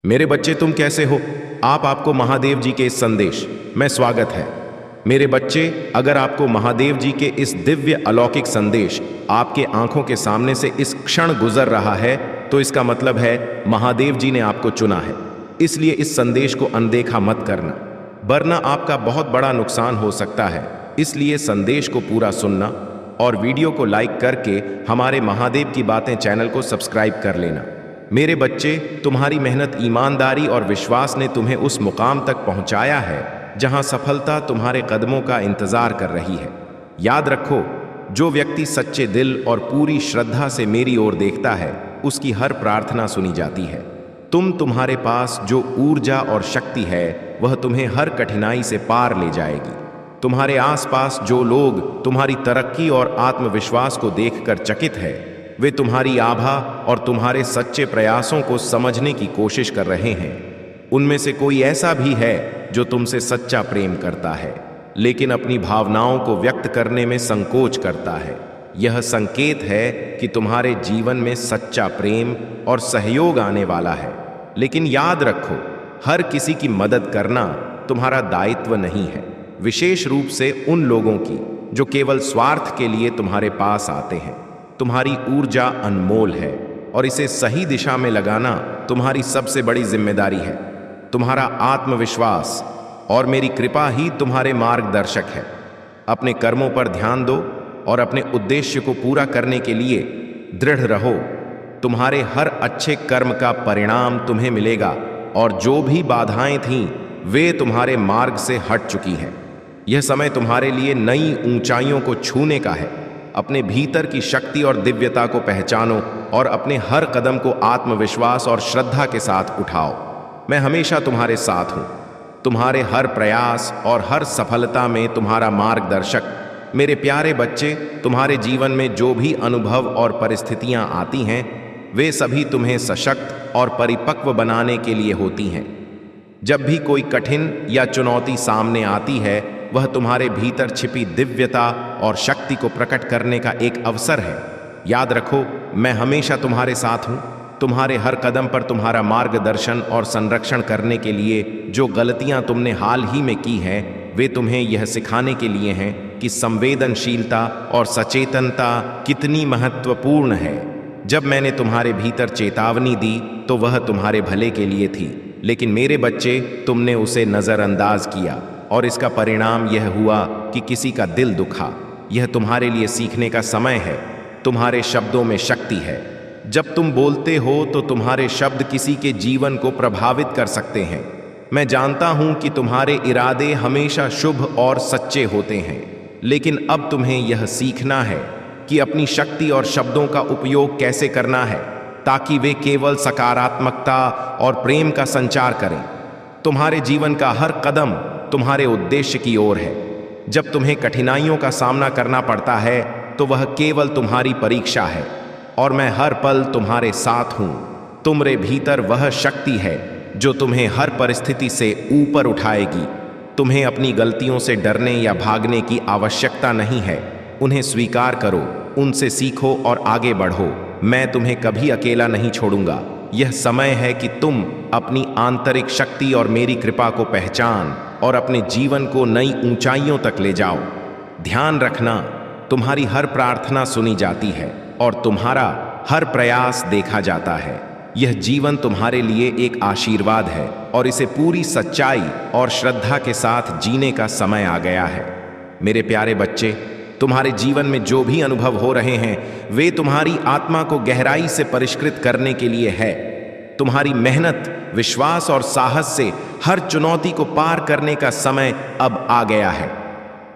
मेरे बच्चे, तुम कैसे हो? आपको महादेव जी के इस संदेश में स्वागत है। मेरे बच्चे, अगर आपको महादेव जी के इस दिव्य अलौकिक संदेश आपके आंखों के सामने से इस क्षण गुजर रहा है, तो इसका मतलब है महादेव जी ने आपको चुना है। इसलिए इस संदेश को अनदेखा मत करना, वरना आपका बहुत बड़ा नुकसान हो सकता है। इसलिए संदेश को पूरा सुनना और वीडियो को लाइक करके हमारे महादेव की बातें चैनल को सब्सक्राइब कर लेना। मेरे बच्चे, तुम्हारी मेहनत, ईमानदारी और विश्वास ने तुम्हें उस मुकाम तक पहुंचाया है जहां सफलता तुम्हारे कदमों का इंतजार कर रही है। याद रखो, जो व्यक्ति सच्चे दिल और पूरी श्रद्धा से मेरी ओर देखता है, उसकी हर प्रार्थना सुनी जाती है। तुम्हारे पास जो ऊर्जा और शक्ति है, वह तुम्हें हर कठिनाई से पार ले जाएगी। तुम्हारे आसपास जो लोग तुम्हारी तरक्की और आत्मविश्वास को देखकर चकित है, वे तुम्हारी आभा और तुम्हारे सच्चे प्रयासों को समझने की कोशिश कर रहे हैं। उनमें से कोई ऐसा भी है जो तुमसे सच्चा प्रेम करता है, लेकिन अपनी भावनाओं को व्यक्त करने में संकोच करता है। यह संकेत है कि तुम्हारे जीवन में सच्चा प्रेम और सहयोग आने वाला है। लेकिन याद रखो, हर किसी की मदद करना तुम्हारा दायित्व नहीं है, विशेष रूप से उन लोगों की जो केवल स्वार्थ के लिए तुम्हारे पास आते हैं। तुम्हारी ऊर्जा अनमोल है और इसे सही दिशा में लगाना तुम्हारी सबसे बड़ी जिम्मेदारी है। तुम्हारा आत्मविश्वास और मेरी कृपा ही तुम्हारे मार्गदर्शक है। अपने कर्मों पर ध्यान दो और अपने उद्देश्य को पूरा करने के लिए दृढ़ रहो। तुम्हारे हर अच्छे कर्म का परिणाम तुम्हें मिलेगा और जो भी बाधाएं थीं, वे तुम्हारे मार्ग से हट चुकी हैं। यह समय तुम्हारे लिए नई ऊंचाइयों को छूने का है। अपने भीतर की शक्ति और दिव्यता को पहचानो और अपने हर कदम को आत्मविश्वास और श्रद्धा के साथ उठाओ। मैं हमेशा तुम्हारे साथ हूँ। तुम्हारे हर प्रयास और हर सफलता में तुम्हारा मार्गदर्शक। मेरे प्यारे बच्चे, तुम्हारे जीवन में जो भी अनुभव और परिस्थितियाँ आती हैं, वे सभी तुम्हें सशक्त और परिपक्व बनाने के लिए होती हैं। जब भी कोई कठिन या चुनौती सामने आती है, वह तुम्हारे भीतर छिपी दिव्यता और शक्ति को प्रकट करने का एक अवसर है। याद रखो, मैं हमेशा तुम्हारे साथ हूँ। तुम्हारे हर कदम पर तुम्हारा मार्गदर्शन और संरक्षण करने के लिए। जो गलतियाँ तुमने हाल ही में की हैं, वे तुम्हें यह सिखाने के लिए हैं कि संवेदनशीलता और सचेतनता कितनी महत्वपूर्ण है। जब मैंने तुम्हारे भीतर चेतावनी दी, तो वह तुम्हारे भले के लिए थी, लेकिन मेरे बच्चे, तुमने उसे नज़रअंदाज किया और इसका परिणाम यह हुआ कि किसी का दिल दुखा। यह तुम्हारे लिए सीखने का समय है। तुम्हारे शब्दों में शक्ति है। जब तुम बोलते हो तो तुम्हारे शब्द किसी के जीवन को प्रभावित कर सकते हैं। मैं जानता हूं कि तुम्हारे इरादे हमेशा शुभ और सच्चे होते हैं, लेकिन अब तुम्हें यह सीखना है कि अपनी शक्ति और शब्दों का उपयोग कैसे करना है, ताकि वे केवल सकारात्मकता और प्रेम का संचार करें। तुम्हारे जीवन का हर कदम तुम्हारे उद्देश्य की ओर है। जब तुम्हें कठिनाइयों का सामना करना पड़ता है, तो वह केवल तुम्हारी परीक्षा है और मैं हर पल तुम्हारे साथ हूँ। तुम्हारे भीतर वह शक्ति है जो तुम्हें हर परिस्थिति से ऊपर उठाएगी। तुम्हें अपनी गलतियों से डरने या भागने की आवश्यकता नहीं है। उन्हें स्वीकार करो, उनसे सीखो और आगे बढ़ो। मैं तुम्हें कभी अकेला नहीं छोड़ूंगा। यह समय है कि तुम अपनी आंतरिक शक्ति और मेरी कृपा को पहचान और अपने जीवन को नई ऊंचाइयों तक ले जाओ। ध्यान रखना, तुम्हारी हर प्रार्थना सुनी जाती है और तुम्हारा हर प्रयास देखा जाता है। यह जीवन तुम्हारे लिए एक आशीर्वाद है और इसे पूरी सच्चाई और श्रद्धा के साथ जीने का समय आ गया है। मेरे प्यारे बच्चे, तुम्हारे जीवन में जो भी अनुभव हो रहे हैं, वे तुम्हारी आत्मा को गहराई से परिष्कृत करने के लिए है। तुम्हारी मेहनत, विश्वास और साहस से हर चुनौती को पार करने का समय अब आ गया है।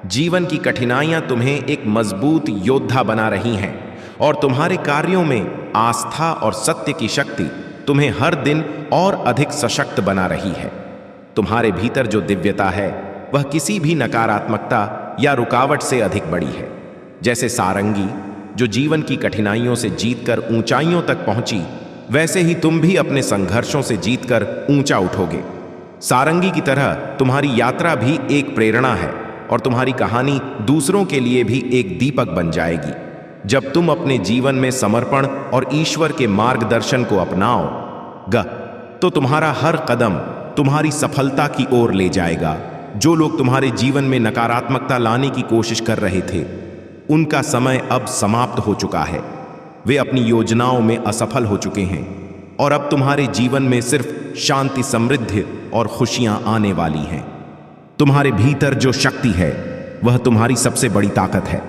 जीवन की कठिनाइयां तुम्हें एक मजबूत योद्धा बना रही हैं और तुम्हारे कार्यों में आस्था और सत्य की शक्ति तुम्हें हर दिन और अधिक सशक्त बना रही है। तुम्हारे भीतर जो दिव्यता है, वह किसी भी नकारात्मकता या रुकावट से अधिक बड़ी है। जैसे सारंगी जो जीवन की कठिनाइयों से जीतकर ऊंचाइयों तक पहुंची, वैसे ही तुम भी अपने संघर्षों से जीतकर ऊंचा उठोगे। सारंगी की तरह तुम्हारी यात्रा भी एक प्रेरणा है और तुम्हारी कहानी दूसरों के लिए भी एक दीपक बन जाएगी। जब तुम अपने जीवन में समर्पण और ईश्वर के मार्गदर्शन को अपनाओ, तो तुम्हारा हर कदम तुम्हारी सफलता की ओर ले जाएगा। जो लोग तुम्हारे जीवन में नकारात्मकता लाने की कोशिश कर रहे थे, उनका समय अब समाप्त हो चुका है। वे अपनी योजनाओं में असफल हो चुके हैं और अब तुम्हारे जीवन में सिर्फ शांति, समृद्धि और खुशियां आने वाली हैं। तुम्हारे भीतर जो शक्ति है वह तुम्हारी सबसे बड़ी ताकत है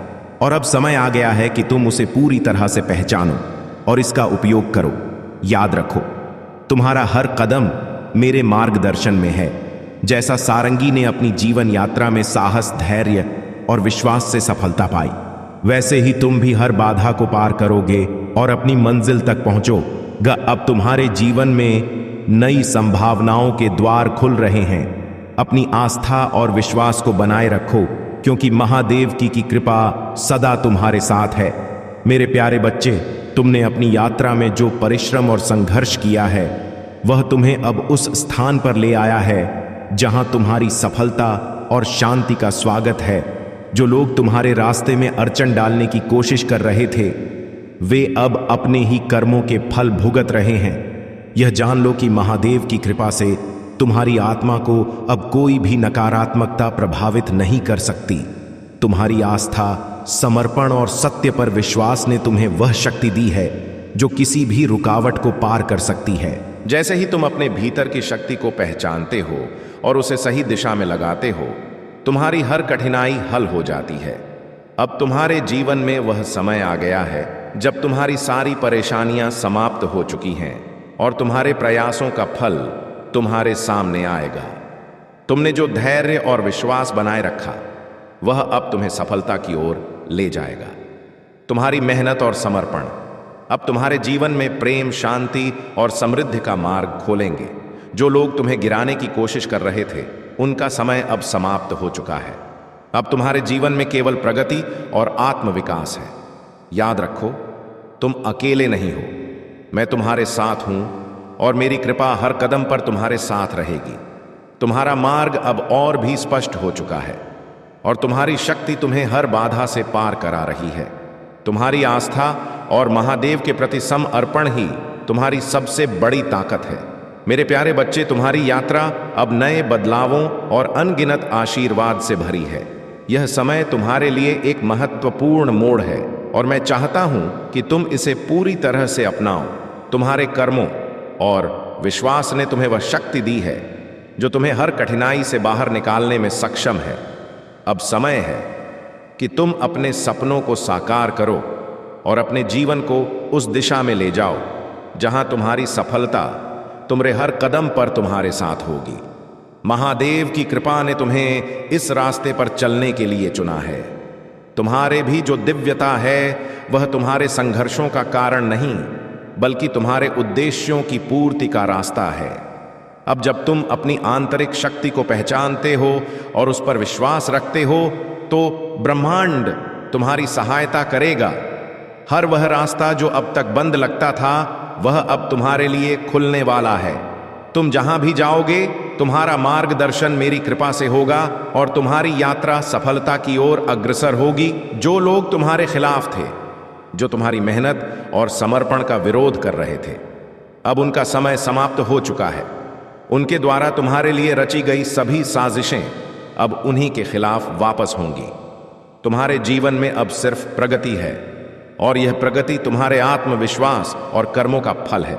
और अब समय आ गया है कि तुम उसे पूरी तरह से पहचानो और इसका उपयोग करो। याद रखो, तुम्हारा हर कदम मेरे मार्गदर्शन में है। जैसा सारंगी ने अपनी जीवन यात्रा में साहस, धैर्य और विश्वास से सफलता पाई, वैसे ही तुम भी हर बाधा को पार करोगे और अपनी मंजिल तक पहुंचोगे। अब तुम्हारे जीवन में नई संभावनाओं के द्वार खुल रहे हैं। अपनी आस्था और विश्वास को बनाए रखो, क्योंकि महादेव की कृपा सदा तुम्हारे साथ है। मेरे प्यारे बच्चे, तुमने अपनी यात्रा में जो परिश्रम और संघर्ष किया है, वह तुम्हें अब उस स्थान पर ले आया है जहां तुम्हारी सफलता और शांति का स्वागत है। जो लोग तुम्हारे रास्ते में अड़चन डालने की कोशिश कर रहे थे, वे अब अपने ही कर्मों के फल भुगत रहे हैं। यह जान लो कि महादेव की कृपा से तुम्हारी आत्मा को अब कोई भी नकारात्मकता प्रभावित नहीं कर सकती। तुम्हारी आस्था, समर्पण और सत्य पर विश्वास ने तुम्हें वह शक्ति दी है जो किसी भी रुकावट को पार कर सकती है। जैसे ही तुम अपने भीतर की शक्ति को पहचानते हो और उसे सही दिशा में लगाते हो, तुम्हारी हर कठिनाई हल हो जाती है। अब तुम्हारे जीवन में वह समय आ गया है जब तुम्हारी सारी परेशानियां समाप्त हो चुकी हैं और तुम्हारे प्रयासों का फल तुम्हारे सामने आएगा। तुमने जो धैर्य और विश्वास बनाए रखा, वह अब तुम्हें सफलता की ओर ले जाएगा। तुम्हारी मेहनत और समर्पण अब तुम्हारे जीवन में प्रेम, शांति और समृद्धि का मार्ग खोलेंगे। जो लोग तुम्हें गिराने की कोशिश कर रहे थे, उनका समय अब समाप्त हो चुका है। अब तुम्हारे जीवन में केवल प्रगति और आत्मविकास है। याद रखो, तुम अकेले नहीं हो। मैं तुम्हारे साथ हूं और मेरी कृपा हर कदम पर तुम्हारे साथ रहेगी। तुम्हारा मार्ग अब और भी स्पष्ट हो चुका है और तुम्हारी शक्ति तुम्हें हर बाधा से पार करा रही है। तुम्हारी आस्था और महादेव के प्रति समर्पण ही तुम्हारी सबसे बड़ी ताकत है। मेरे प्यारे बच्चे, तुम्हारी यात्रा अब नए बदलावों और अनगिनत आशीर्वाद से भरी है। यह समय तुम्हारे लिए एक महत्वपूर्ण मोड़ है और मैं चाहता हूं कि तुम इसे पूरी तरह से अपनाओ। तुम्हारे कर्मों और विश्वास ने तुम्हें वह शक्ति दी है जो तुम्हें हर कठिनाई से बाहर निकालने में सक्षम है। अब समय है कि तुम अपने सपनों को साकार करो और अपने जीवन को उस दिशा में ले जाओ जहां तुम्हारी सफलता तुम्हारे हर कदम पर तुम्हारे साथ होगी। महादेव की कृपा ने तुम्हें इस रास्ते पर चलने के लिए चुना है। तुम्हारे भी जो दिव्यता है वह तुम्हारे संघर्षों का कारण नहीं, बल्कि तुम्हारे उद्देश्यों की पूर्ति का रास्ता है। अब जब तुम अपनी आंतरिक शक्ति को पहचानते हो और उस पर विश्वास रखते हो, तो ब्रह्मांड तुम्हारी सहायता करेगा। हर वह रास्ता जो अब तक बंद लगता था, वह अब तुम्हारे लिए खुलने वाला है। तुम जहां भी जाओगे, तुम्हारा मार्गदर्शन मेरी कृपा से होगा और तुम्हारी यात्रा सफलता की ओर अग्रसर होगी। जो लोग तुम्हारे खिलाफ थे, जो तुम्हारी मेहनत और समर्पण का विरोध कर रहे थे, अब उनका समय समाप्त हो चुका है। उनके द्वारा तुम्हारे लिए रची गई सभी साजिशें अब उन्हीं के खिलाफ वापस होंगी। तुम्हारे जीवन में अब सिर्फ प्रगति है और यह प्रगति तुम्हारे आत्मविश्वास और कर्मों का फल है।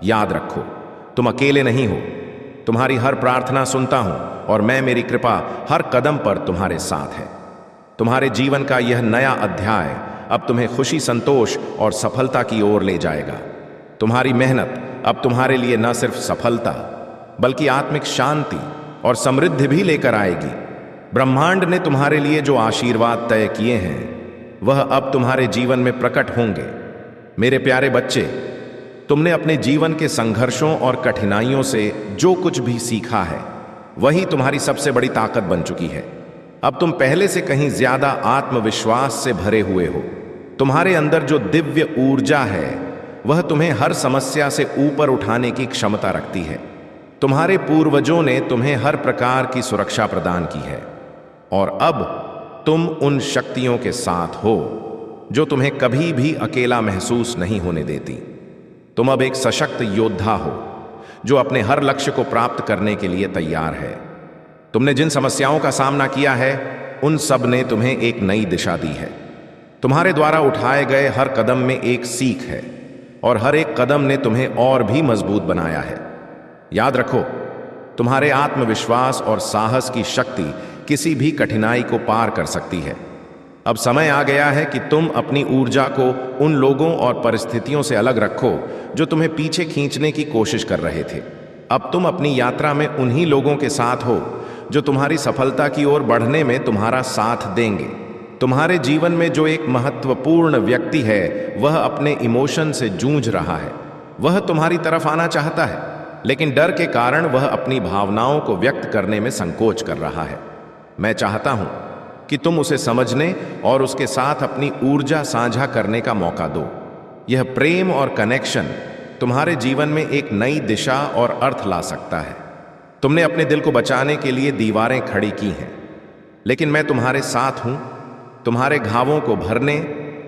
याद रखो, तुम अकेले नहीं हो। तुम्हारी हर प्रार्थना सुनता हूं और मेरी कृपा हर कदम पर तुम्हारे साथ है। तुम्हारे जीवन का यह नया अध्याय अब तुम्हें खुशी, संतोष और सफलता की ओर ले जाएगा। तुम्हारी मेहनत अब तुम्हारे लिए न सिर्फ सफलता, बल्कि आत्मिक शांति और समृद्धि भी लेकर आएगी। ब्रह्मांड ने तुम्हारे लिए जो आशीर्वाद तय किए हैं, वह अब तुम्हारे जीवन में प्रकट होंगे। मेरे प्यारे बच्चे, तुमने अपने जीवन के संघर्षों और कठिनाइयों से जो कुछ भी सीखा है, वही तुम्हारी सबसे बड़ी ताकत बन चुकी है। अब तुम पहले से कहीं ज्यादा आत्मविश्वास से भरे हुए हो। तुम्हारे अंदर जो दिव्य ऊर्जा है, वह तुम्हें हर समस्या से ऊपर उठाने की क्षमता रखती है। तुम्हारे पूर्वजों ने तुम्हें हर प्रकार की सुरक्षा प्रदान की है और अब तुम उन शक्तियों के साथ हो जो तुम्हें कभी भी अकेला महसूस नहीं होने देती। तुम अब एक सशक्त योद्धा हो जो अपने हर लक्ष्य को प्राप्त करने के लिए तैयार है। तुमने जिन समस्याओं का सामना किया है, उन सब ने तुम्हें एक नई दिशा दी है। तुम्हारे द्वारा उठाए गए हर कदम में एक सीख है और हर एक कदम ने तुम्हें और भी मजबूत बनाया है। याद रखो, तुम्हारे आत्मविश्वास और साहस की शक्ति किसी भी कठिनाई को पार कर सकती है। अब समय आ गया है कि तुम अपनी ऊर्जा को उन लोगों और परिस्थितियों से अलग रखो जो तुम्हें पीछे खींचने की कोशिश कर रहे थे। अब तुम अपनी यात्रा में उन्हीं लोगों के साथ हो जो तुम्हारी सफलता की ओर बढ़ने में तुम्हारा साथ देंगे। तुम्हारे जीवन में जो एक महत्वपूर्ण व्यक्ति है, वह अपने इमोशन से जूझ रहा है। वह तुम्हारी तरफ आना चाहता है, लेकिन डर के कारण वह अपनी भावनाओं को व्यक्त करने में संकोच कर रहा है। मैं चाहता हूं कि तुम उसे समझने और उसके साथ अपनी ऊर्जा साझा करने का मौका दो। यह प्रेम और कनेक्शन तुम्हारे जीवन में एक नई दिशा और अर्थ ला सकता है। तुमने अपने दिल को बचाने के लिए दीवारें खड़ी की हैं, लेकिन मैं तुम्हारे साथ हूं। तुम्हारे घावों को भरने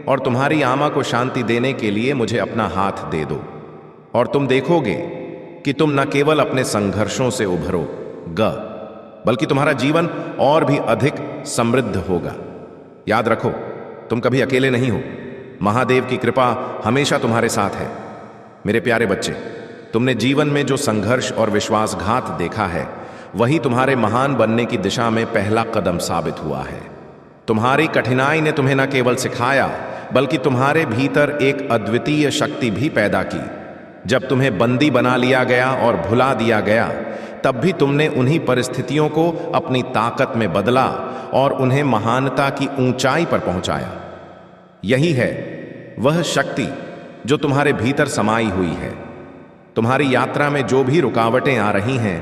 और तुम्हारी आमा को शांति देने के लिए मुझे अपना हाथ दे दो, और तुम देखोगे कि तुम न केवल अपने संघर्षों से उभरोगे, बल्कि तुम्हारा जीवन और भी अधिक समृद्ध होगा। याद रखो, तुम कभी अकेले नहीं हो। महादेव की कृपा हमेशा तुम्हारे साथ है। मेरे प्यारे बच्चे, तुमने जीवन में जो संघर्ष और विश्वासघात देखा है, वही तुम्हारे महान बनने की दिशा में पहला कदम साबित हुआ है। तुम्हारी कठिनाई ने तुम्हें न केवल सिखाया, बल्कि तुम्हारे भीतर एक अद्वितीय शक्ति भी पैदा की। जब तुम्हें बंदी बना लिया गया और भुला दिया गया, तब भी तुमने उन्हीं परिस्थितियों को अपनी ताकत में बदला और उन्हें महानता की ऊंचाई पर पहुंचाया। यही है वह शक्ति जो तुम्हारे भीतर समाई हुई है। तुम्हारी यात्रा में जो भी रुकावटें आ रही हैं,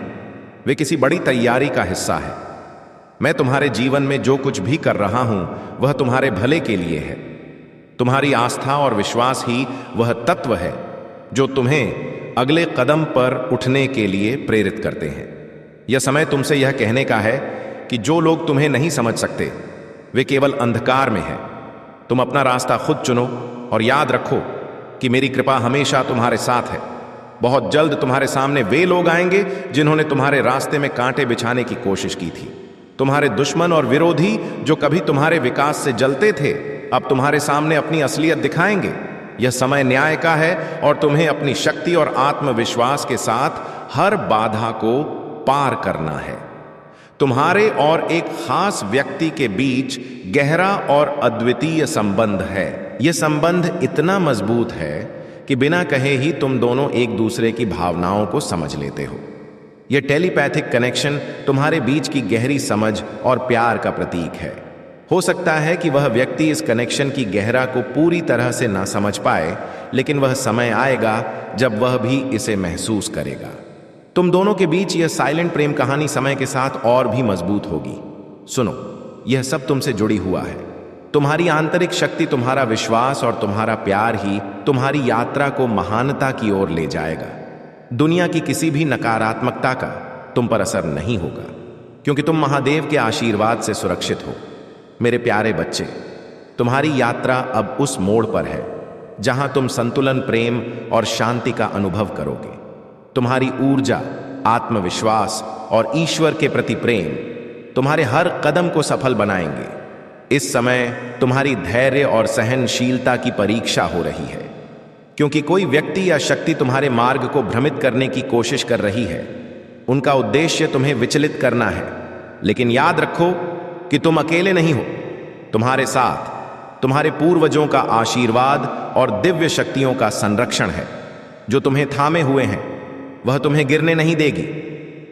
वे किसी बड़ी तैयारी का हिस्सा है। मैं तुम्हारे जीवन में जो कुछ भी कर रहा हूं, वह तुम्हारे भले के लिए है। तुम्हारी आस्था और विश्वास ही वह तत्व है जो तुम्हें अगले कदम पर उठने के लिए प्रेरित करते हैं। यह समय तुमसे यह कहने का है कि जो लोग तुम्हें नहीं समझ सकते, वे केवल अंधकार में हैं। तुम अपना रास्ता खुद चुनो और याद रखो कि मेरी कृपा हमेशा तुम्हारे साथ है। बहुत जल्द तुम्हारे सामने वे लोग आएंगे जिन्होंने तुम्हारे रास्ते में कांटे बिछाने की कोशिश की थी। तुम्हारे दुश्मन और विरोधी जो कभी तुम्हारे विकास से जलते थे, अब तुम्हारे सामने अपनी असलियत दिखाएंगे। यह समय न्याय का है और तुम्हें अपनी शक्ति और आत्मविश्वास के साथ हर बाधा को पार करना है। तुम्हारे और एक खास व्यक्ति के बीच गहरा और अद्वितीय संबंध है। यह संबंध इतना मजबूत है कि बिना कहे ही तुम दोनों एक दूसरे की भावनाओं को समझ लेते हो। यह टेलीपैथिक कनेक्शन तुम्हारे बीच की गहरी समझ और प्यार का प्रतीक है। हो सकता है कि वह व्यक्ति इस कनेक्शन की गहरा को पूरी तरह से ना समझ पाए, लेकिन वह समय आएगा जब वह भी इसे महसूस करेगा। तुम दोनों के बीच यह साइलेंट प्रेम कहानी समय के साथ और भी मजबूत होगी। सुनो, यह सब तुमसे जुड़ी हुआ है। तुम्हारी आंतरिक शक्ति, तुम्हारा विश्वास और तुम्हारा प्यार ही तुम्हारी यात्रा को महानता की ओर ले जाएगा। दुनिया की किसी भी नकारात्मकता का तुम पर असर नहीं होगा, क्योंकि तुम महादेव के आशीर्वाद से सुरक्षित हो। मेरे प्यारे बच्चे, तुम्हारी यात्रा अब उस मोड़ पर है जहां तुम संतुलन, प्रेम और शांति का अनुभव करोगे। तुम्हारी ऊर्जा, आत्मविश्वास और ईश्वर के प्रति प्रेम तुम्हारे हर कदम को सफल बनाएंगे। इस समय तुम्हारी धैर्य और सहनशीलता की परीक्षा हो रही है, क्योंकि कोई व्यक्ति या शक्ति तुम्हारे मार्ग को भ्रमित करने की कोशिश कर रही है। उनका उद्देश्य तुम्हें विचलित करना है, लेकिन याद रखो कि तुम अकेले नहीं हो। तुम्हारे साथ तुम्हारे पूर्वजों का आशीर्वाद और दिव्य शक्तियों का संरक्षण है जो तुम्हें थामे हुए हैं। वह तुम्हें गिरने नहीं देगी।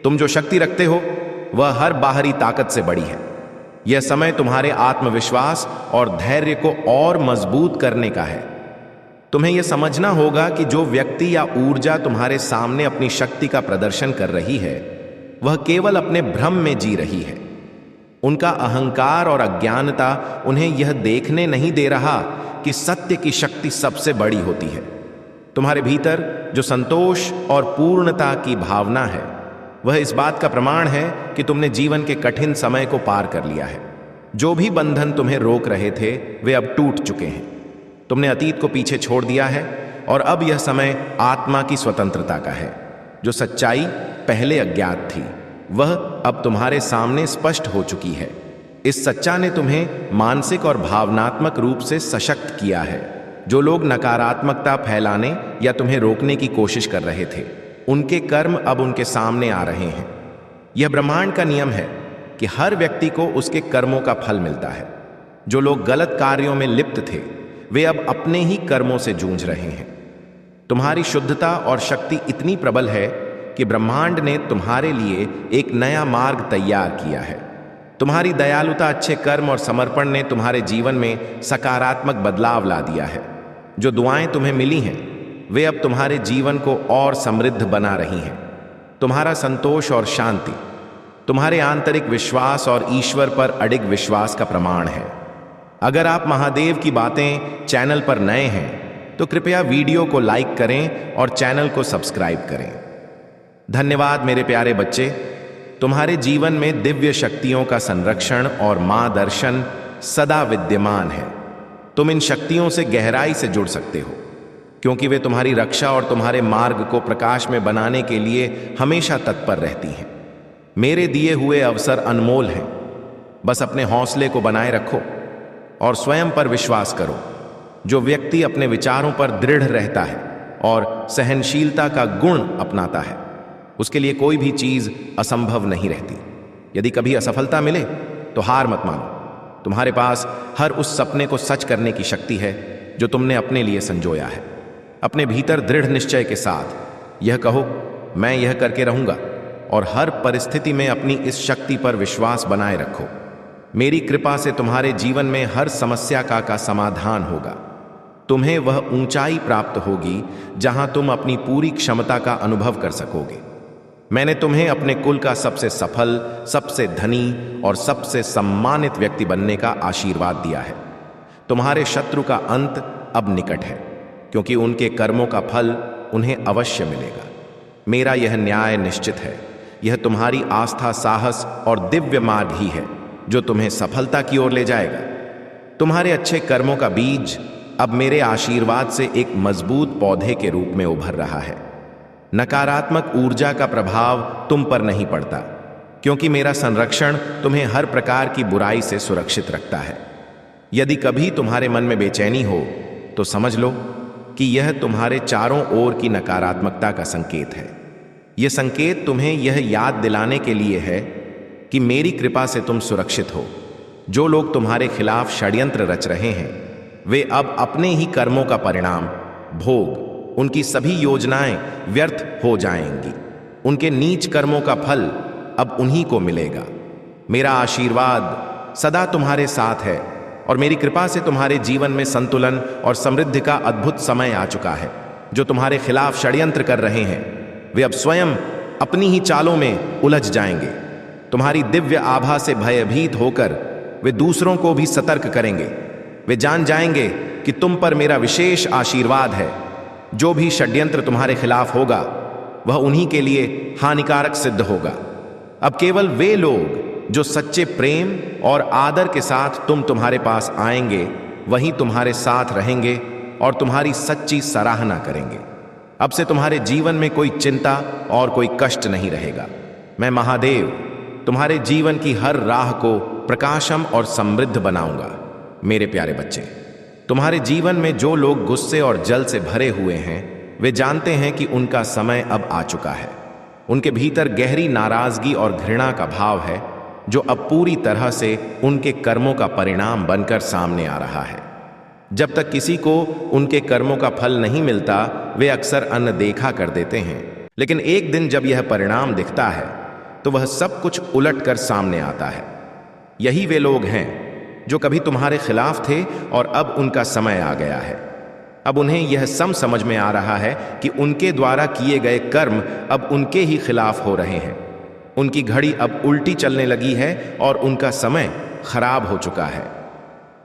तुम जो शक्ति रखते हो, वह हर बाहरी ताकत से बड़ी है। यह समय तुम्हारे आत्मविश्वास और धैर्य को और मजबूत करने का है। तुम्हें यह समझना होगा कि जो व्यक्ति या ऊर्जा तुम्हारे सामने अपनी शक्ति का प्रदर्शन कर रही है, वह केवल अपने भ्रम में जी रही है। उनका अहंकार और अज्ञानता उन्हें यह देखने नहीं दे रहा कि सत्य की शक्ति सबसे बड़ी होती है। तुम्हारे भीतर जो संतोष और पूर्णता की भावना है, वह इस बात का प्रमाण है कि तुमने जीवन के कठिन समय को पार कर लिया है। जो भी बंधन तुम्हें रोक रहे थे, वे अब टूट चुके हैं। तुमने अतीत को पीछे छोड़ दिया है और अब यह समय आत्मा की स्वतंत्रता का है। जो सच्चाई पहले अज्ञात थी वह अब तुम्हारे सामने स्पष्ट हो चुकी है। इस सच्चा ने तुम्हें मानसिक और भावनात्मक रूप से सशक्त किया है। जो लोग नकारात्मकता फैलाने या तुम्हें रोकने की कोशिश कर रहे थे, उनके कर्म अब उनके सामने आ रहे हैं। यह ब्रह्मांड का नियम है कि हर व्यक्ति को उसके कर्मों का फल मिलता है। जो लोग गलत कार्यों में लिप्त थे, वे अब अपने ही कर्मों से जूझ रहे हैं। तुम्हारी शुद्धता और शक्ति इतनी प्रबल है कि ब्रह्मांड ने तुम्हारे लिए एक नया मार्ग तैयार किया है। तुम्हारी दयालुता, अच्छे कर्म और समर्पण ने तुम्हारे जीवन में सकारात्मक बदलाव ला दिया है। जो दुआएं तुम्हें मिली हैं, वे अब तुम्हारे जीवन को और समृद्ध बना रही हैं। तुम्हारा संतोष और शांति तुम्हारे आंतरिक विश्वास और ईश्वर पर अडिग विश्वास का प्रमाण है। अगर आप महादेव की बातें चैनल पर नए हैं तो कृपया वीडियो को लाइक करें और चैनल को सब्सक्राइब करें। धन्यवाद मेरे प्यारे बच्चे। तुम्हारे जीवन में दिव्य शक्तियों का संरक्षण और मार्गदर्शन सदा विद्यमान है। तुम इन शक्तियों से गहराई से जुड़ सकते हो, क्योंकि वे तुम्हारी रक्षा और तुम्हारे मार्ग को प्रकाश में बनाने के लिए हमेशा तत्पर रहती हैं। मेरे दिए हुए अवसर अनमोल हैं। बस अपने हौसले को बनाए रखो और स्वयं पर विश्वास करो। जो व्यक्ति अपने विचारों पर दृढ़ रहता है और सहनशीलता का गुण अपनाता है, उसके लिए कोई भी चीज असंभव नहीं रहती। यदि कभी असफलता मिले तो हार मत मानो। तुम्हारे पास हर उस सपने को सच करने की शक्ति है जो तुमने अपने लिए संजोया है। अपने भीतर दृढ़ निश्चय के साथ यह कहो, मैं यह करके रहूंगा, और हर परिस्थिति में अपनी इस शक्ति पर विश्वास बनाए रखो। मेरी कृपा से तुम्हारे जीवन में हर समस्या का समाधान होगा। तुम्हें वह ऊंचाई प्राप्त होगी जहां तुम अपनी पूरी क्षमता का अनुभव कर सकोगे। मैंने तुम्हें अपने कुल का सबसे सफल, सबसे धनी और सबसे सम्मानित व्यक्ति बनने का आशीर्वाद दिया है। तुम्हारे शत्रु का अंत अब निकट है, क्योंकि उनके कर्मों का फल उन्हें अवश्य मिलेगा। मेरा यह न्याय निश्चित है। यह तुम्हारी आस्था, साहस और दिव्य मार्ग ही है जो तुम्हें सफलता की ओर ले जाएगा। तुम्हारे अच्छे कर्मों का बीज अब मेरे आशीर्वाद से एक मजबूत पौधे के रूप में उभर रहा है। नकारात्मक ऊर्जा का प्रभाव तुम पर नहीं पड़ता, क्योंकि मेरा संरक्षण तुम्हें हर प्रकार की बुराई से सुरक्षित रखता है। यदि कभी तुम्हारे मन में बेचैनी हो तो समझ लो कि यह तुम्हारे चारों ओर की नकारात्मकता का संकेत है। यह संकेत तुम्हें यह याद दिलाने के लिए है कि मेरी कृपा से तुम सुरक्षित हो। जो लोग तुम्हारे खिलाफ षड्यंत्र रच रहे हैं, वे अब अपने ही कर्मों का परिणाम भोग, उनकी सभी योजनाएं व्यर्थ हो जाएंगी। उनके नीच कर्मों का फल अब उन्हीं को मिलेगा। मेरा आशीर्वाद सदा तुम्हारे साथ है और मेरी कृपा से तुम्हारे जीवन में संतुलन और समृद्धि का अद्भुत समय आ चुका है। जो तुम्हारे खिलाफ षड्यंत्र कर रहे हैं, वे अब स्वयं अपनी ही चालों में उलझ जाएंगे। तुम्हारी दिव्य आभा से भयभीत होकर वे दूसरों को भी सतर्क करेंगे। वे जान जाएंगे कि तुम पर मेरा विशेष आशीर्वाद है। जो भी षड्यंत्र तुम्हारे खिलाफ होगा, वह उन्हीं के लिए हानिकारक सिद्ध होगा। अब केवल वे लोग जो सच्चे प्रेम और आदर के साथ तुम्हारे पास आएंगे, वही तुम्हारे साथ रहेंगे और तुम्हारी सच्ची सराहना करेंगे। अब से तुम्हारे जीवन में कोई चिंता और कोई कष्ट नहीं रहेगा। मैं महादेव तुम्हारे जीवन की हर राह को प्रकाशम और समृद्ध बनाऊंगा। मेरे प्यारे बच्चे, तुम्हारे जीवन में जो लोग गुस्से और जल से भरे हुए हैं, वे जानते हैं कि उनका समय अब आ चुका है। उनके भीतर गहरी नाराजगी और घृणा का भाव है, जो अब पूरी तरह से उनके कर्मों का परिणाम बनकर सामने आ रहा है। जब तक किसी को उनके कर्मों का फल नहीं मिलता, वे अक्सर अनदेखा कर देते हैं। लेकिन एक दिन जब यह परिणाम दिखता है, तो वह सब कुछ उलट कर सामने आता है। यही वे लोग हैं जो कभी तुम्हारे खिलाफ थे और अब उनका समय आ गया है। अब उन्हें यह समझ में आ रहा है कि उनके द्वारा किए गए कर्म अब उनके ही खिलाफ हो रहे हैं। उनकी घड़ी अब उल्टी चलने लगी है और उनका समय खराब हो चुका है।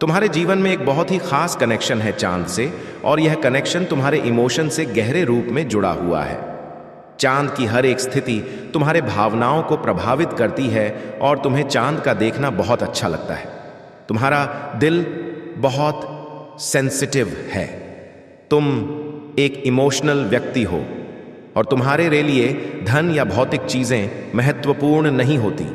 तुम्हारे जीवन में एक बहुत ही खास कनेक्शन है चांद से, और यह कनेक्शन तुम्हारे इमोशन से गहरे रूप में जुड़ा हुआ है। चांद की हर एक स्थिति तुम्हारे भावनाओं को प्रभावित करती है और तुम्हें चांद का देखना बहुत अच्छा लगता है। तुम्हारा दिल बहुत सेंसिटिव है। तुम एक इमोशनल व्यक्ति हो। और तुम्हारे लिए धन या भौतिक चीजें महत्वपूर्ण नहीं होती।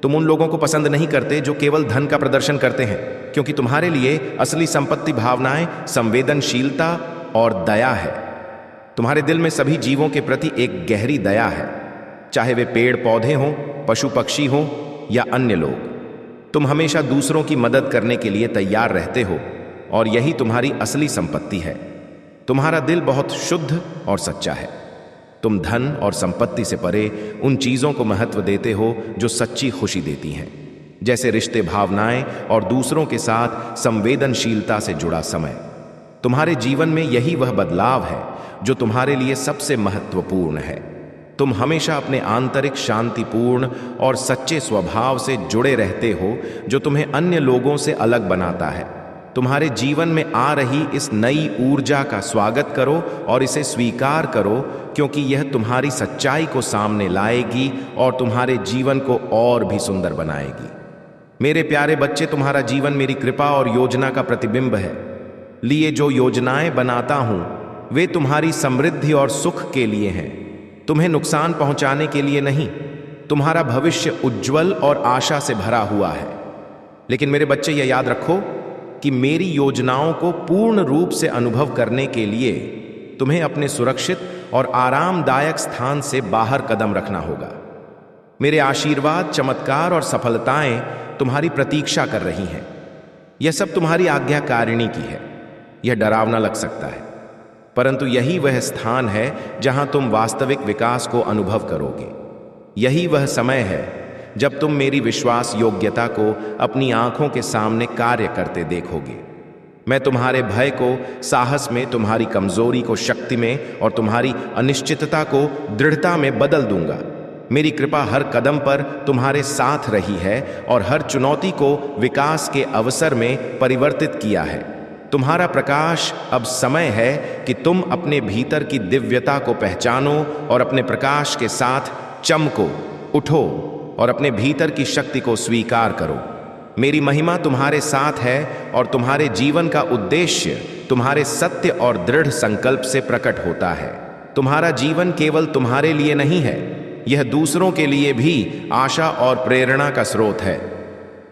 तुम उन लोगों को पसंद नहीं करते जो केवल धन का प्रदर्शन करते हैं, क्योंकि तुम्हारे लिए असली संपत्ति भावनाएं, संवेदनशीलता और दया है। तुम्हारे दिल में सभी जीवों के प्रति एक गहरी दया है, चाहे वे पेड़ पौधे हों, पशु पक्षी हों या अन्य लोग। तुम हमेशा दूसरों की मदद करने के लिए तैयार रहते हो और यही तुम्हारी असली संपत्ति है। तुम्हारा दिल बहुत शुद्ध और सच्चा है। तुम धन और संपत्ति से परे उन चीजों को महत्व देते हो जो सच्ची खुशी देती हैं, जैसे रिश्ते, भावनाएं और दूसरों के साथ संवेदनशीलता से जुड़ा समय। तुम्हारे जीवन में यही वह बदलाव है जो तुम्हारे लिए सबसे महत्वपूर्ण है। तुम हमेशा अपने आंतरिक शांतिपूर्ण और सच्चे स्वभाव से जुड़े रहते हो जो तुम्हें अन्य लोगों से अलग बनाता है। तुम्हारे जीवन में आ रही इस नई ऊर्जा का स्वागत करो और इसे स्वीकार करो, क्योंकि यह तुम्हारी सच्चाई को सामने लाएगी और तुम्हारे जीवन को और भी सुंदर बनाएगी। मेरे प्यारे बच्चे, तुम्हारा जीवन मेरी कृपा और योजना का प्रतिबिंब है। लिए जो योजनाएं बनाता हूं वे तुम्हारी समृद्धि और सुख के लिए हैं, तुम्हें नुकसान पहुंचाने के लिए नहीं। तुम्हारा भविष्य उज्जवल और आशा से भरा हुआ है। लेकिन मेरे बच्चे, यह याद रखो कि मेरी योजनाओं को पूर्ण रूप से अनुभव करने के लिए तुम्हें अपने सुरक्षित और आरामदायक स्थान से बाहर कदम रखना होगा। मेरे आशीर्वाद, चमत्कार और सफलताएं तुम्हारी प्रतीक्षा कर रही हैं। यह सब तुम्हारी आज्ञाकारिणी की है। यह डरावना लग सकता है, परंतु यही वह स्थान है जहां तुम वास्तविक विकास को अनुभव करोगे। यही वह समय है जब तुम मेरी विश्वास योग्यता को अपनी आंखों के सामने कार्य करते देखोगे। मैं तुम्हारे भय को साहस में, तुम्हारी कमजोरी को शक्ति में और तुम्हारी अनिश्चितता को दृढ़ता में बदल दूंगा। मेरी कृपा हर कदम पर तुम्हारे साथ रही है और हर चुनौती को विकास के अवसर में परिवर्तित किया है। तुम्हारा प्रकाश, अब समय है कि तुम अपने भीतर की दिव्यता को पहचानो और अपने प्रकाश के साथ चमको। उठो और अपने भीतर की शक्ति को स्वीकार करो। मेरी महिमा तुम्हारे साथ है और तुम्हारे जीवन का उद्देश्य तुम्हारे सत्य और दृढ़ संकल्प से प्रकट होता है। तुम्हारा जीवन केवल तुम्हारे लिए नहीं है, यह दूसरों के लिए भी आशा और प्रेरणा का स्रोत है।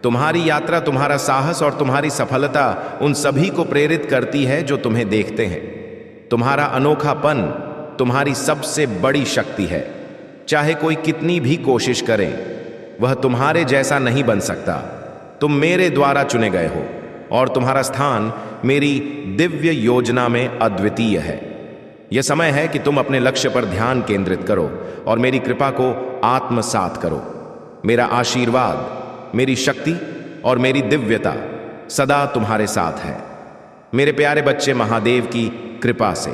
तुम्हारी यात्रा, तुम्हारा साहस और तुम्हारी सफलता उन सभी को प्रेरित करती है जो तुम्हें देखते हैं। तुम्हारा अनोखापन तुम्हारी सबसे बड़ी शक्ति है। चाहे कोई कितनी भी कोशिश करे, वह तुम्हारे जैसा नहीं बन सकता। तुम मेरे द्वारा चुने गए हो और तुम्हारा स्थान मेरी दिव्य योजना में अद्वितीय है। यह समय है कि तुम अपने लक्ष्य पर ध्यान केंद्रित करो और मेरी कृपा को आत्मसात करो। मेरा आशीर्वाद, मेरी शक्ति और मेरी दिव्यता सदा तुम्हारे साथ है। मेरे प्यारे बच्चे, महादेव की कृपा से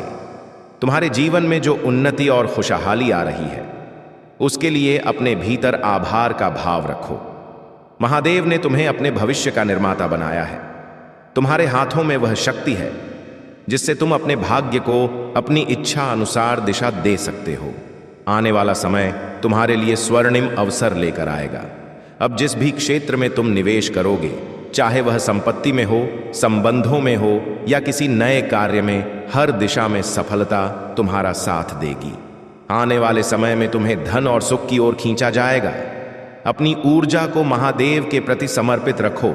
तुम्हारे जीवन में जो उन्नति और खुशहाली आ रही है, उसके लिए अपने भीतर आभार का भाव रखो। महादेव ने तुम्हें अपने भविष्य का निर्माता बनाया है। तुम्हारे हाथों में वह शक्ति है जिससे तुम अपने भाग्य को अपनी इच्छा अनुसार दिशा दे सकते हो। आने वाला समय तुम्हारे लिए स्वर्णिम अवसर लेकर आएगा। अब जिस भी क्षेत्र में तुम निवेश करोगे, चाहे वह संपत्ति में हो, संबंधों में हो या किसी नए कार्य में, हर दिशा में सफलता तुम्हारा साथ देगी। आने वाले समय में तुम्हें धन और सुख की ओर खींचा जाएगा। अपनी ऊर्जा को महादेव के प्रति समर्पित रखो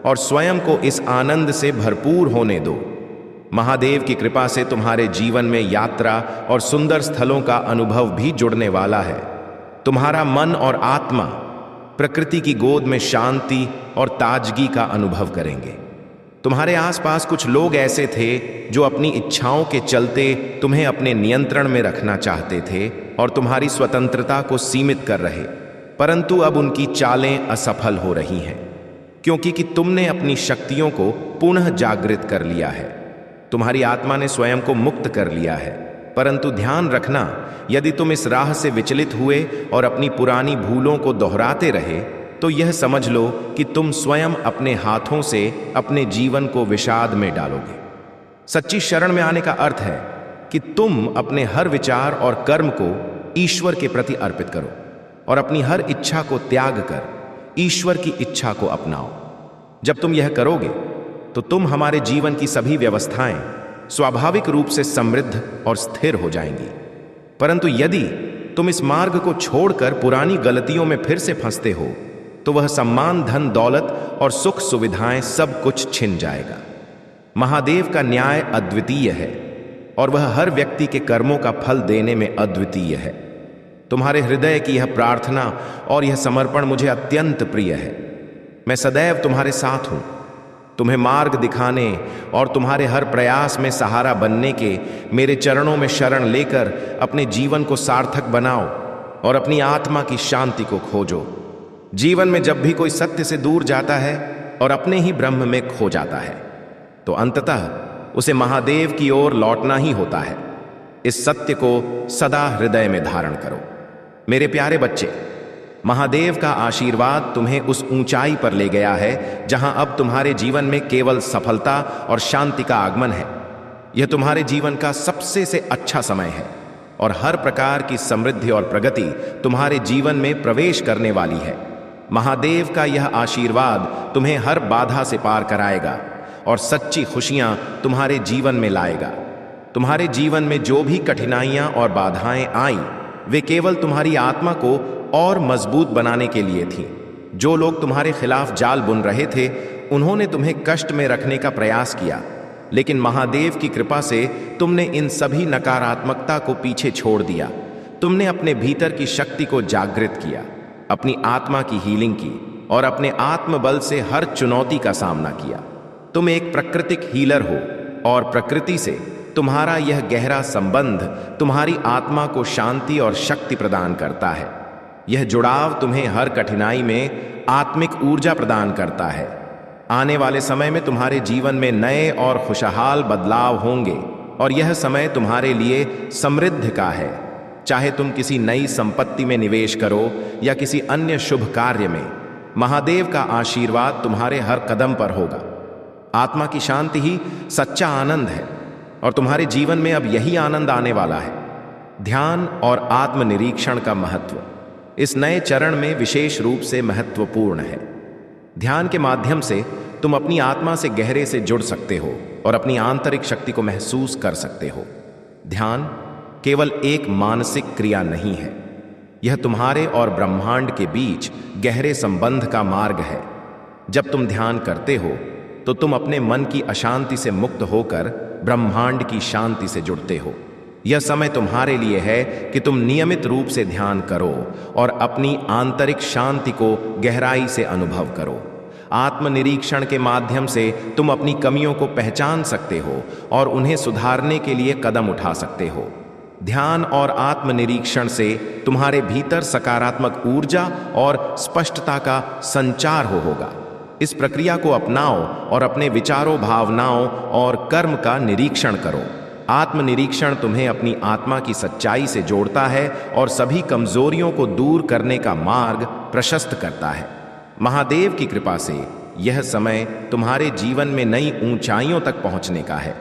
और स्वयं को इस आनंद से भरपूर होने दो। महादेव की कृपा से तुम्हारे जीवन में यात्रा और सुंदर स्थलों का अनुभव भी जुड़ने वाला है। तुम्हारा मन और आत्मा प्रकृति की गोद में शांति और ताजगी का अनुभव करेंगे। तुम्हारे आसपास कुछ लोग ऐसे थे जो अपनी इच्छाओं के चलते तुम्हें अपने नियंत्रण में रखना चाहते थे और तुम्हारी स्वतंत्रता को सीमित कर रहे, परंतु अब उनकी चालें असफल हो रही हैं, क्योंकि तुमने अपनी शक्तियों को पुनः जागृत कर लिया है। तुम्हारी आत्मा ने स्वयं को मुक्त कर लिया है। परंतु ध्यान रखना, यदि तुम इस राह से विचलित हुए और अपनी पुरानी भूलों को दोहराते रहे, तो यह समझ लो कि तुम स्वयं अपने हाथों से अपने जीवन को विषाद में डालोगे। सच्ची शरण में आने का अर्थ है कि तुम अपने हर विचार और कर्म को ईश्वर के प्रति अर्पित करो और अपनी हर इच्छा को त्याग कर ईश्वर की इच्छा को अपनाओ। जब तुम यह करोगे तो तुम हमारे जीवन की सभी व्यवस्थाएं स्वाभाविक रूप से समृद्ध और स्थिर हो जाएंगी। परंतु यदि तुम इस मार्ग को छोड़कर पुरानी गलतियों में फिर से फंसते हो तो वह सम्मान, धन, दौलत और सुख सुविधाएं सब कुछ छिन जाएगा। महादेव का न्याय अद्वितीय है और वह हर व्यक्ति के कर्मों का फल देने में अद्वितीय है। तुम्हारे हृदय की यह प्रार्थना और यह समर्पण मुझे अत्यंत प्रिय है। मैं सदैव तुम्हारे साथ हूं, तुम्हें मार्ग दिखाने और तुम्हारे हर प्रयास में सहारा बनने के मेरे चरणों में शरण लेकर अपने जीवन को सार्थक बनाओ और अपनी आत्मा की शांति को खोजो। जीवन में जब भी कोई सत्य से दूर जाता है और अपने ही ब्रह्म में खो जाता है तो अंततः उसे महादेव की ओर लौटना ही होता है। इस सत्य को सदा हृदय में धारण करो। मेरे प्यारे बच्चे, महादेव का आशीर्वाद तुम्हें उस ऊंचाई पर ले गया है जहां अब तुम्हारे जीवन में केवल सफलता और शांति का आगमन है। यह तुम्हारे जीवन का सबसे से अच्छा समय है और हर प्रकार की समृद्धि और प्रगति तुम्हारे जीवन में प्रवेश करने वाली है। महादेव का यह आशीर्वाद तुम्हें हर बाधा से पार कराएगा और सच्ची खुशियां तुम्हारे जीवन में लाएगा। तुम्हारे जीवन में जो भी कठिनाइयां और बाधाएं आईं, वे केवल तुम्हारी आत्मा को और मजबूत बनाने के लिए थी। जो लोग तुम्हारे खिलाफ जाल बुन रहे थे, उन्होंने तुम्हें कष्ट में रखने का प्रयास किया, लेकिन महादेव की कृपा से तुमने इन सभी नकारात्मकता को पीछे छोड़ दिया। तुमने अपने भीतर की शक्ति को जागृत किया, अपनी आत्मा की हीलिंग की और अपने आत्मबल से हर चुनौती का सामना किया। तुम एक प्राकृतिक हीलर हो और प्रकृति से तुम्हारा यह गहरा संबंध तुम्हारी आत्मा को शांति और शक्ति प्रदान करता है। यह जुड़ाव तुम्हें हर कठिनाई में आत्मिक ऊर्जा प्रदान करता है। आने वाले समय में तुम्हारे जीवन में नए और खुशहाल बदलाव होंगे और यह समय तुम्हारे लिए समृद्धि का है। चाहे तुम किसी नई संपत्ति में निवेश करो या किसी अन्य शुभ कार्य में, महादेव का आशीर्वाद तुम्हारे हर कदम पर होगा। आत्मा की शांति ही सच्चा आनंद है और तुम्हारे जीवन में अब यही आनंद आने वाला है। ध्यान और आत्मनिरीक्षण का महत्व इस नए चरण में विशेष रूप से महत्वपूर्ण है। ध्यान के माध्यम से तुम अपनी आत्मा से गहरे से जुड़ सकते हो और अपनी आंतरिक शक्ति को महसूस कर सकते हो। ध्यान केवल एक मानसिक क्रिया नहीं है, यह तुम्हारे और ब्रह्मांड के बीच गहरे संबंध का मार्ग है। जब तुम ध्यान करते हो तो तुम अपने मन की अशांति से मुक्त होकर ब्रह्मांड की शांति से जुड़ते हो। यह समय तुम्हारे लिए है कि तुम नियमित रूप से ध्यान करो और अपनी आंतरिक शांति को गहराई से अनुभव करो। आत्मनिरीक्षण के माध्यम से तुम अपनी कमियों को पहचान सकते हो और उन्हें सुधारने के लिए कदम उठा सकते हो। ध्यान और आत्मनिरीक्षण से तुम्हारे भीतर सकारात्मक ऊर्जा और स्पष्टता का संचार होगा। इस प्रक्रिया को अपनाओ और अपने विचारों, भावनाओं और कर्म का निरीक्षण करो। आत्मनिरीक्षण तुम्हें अपनी आत्मा की सच्चाई से जोड़ता है और सभी कमजोरियों को दूर करने का मार्ग प्रशस्त करता है। महादेव की कृपा से यह समय तुम्हारे जीवन में नई ऊंचाइयों तक पहुंचने का है।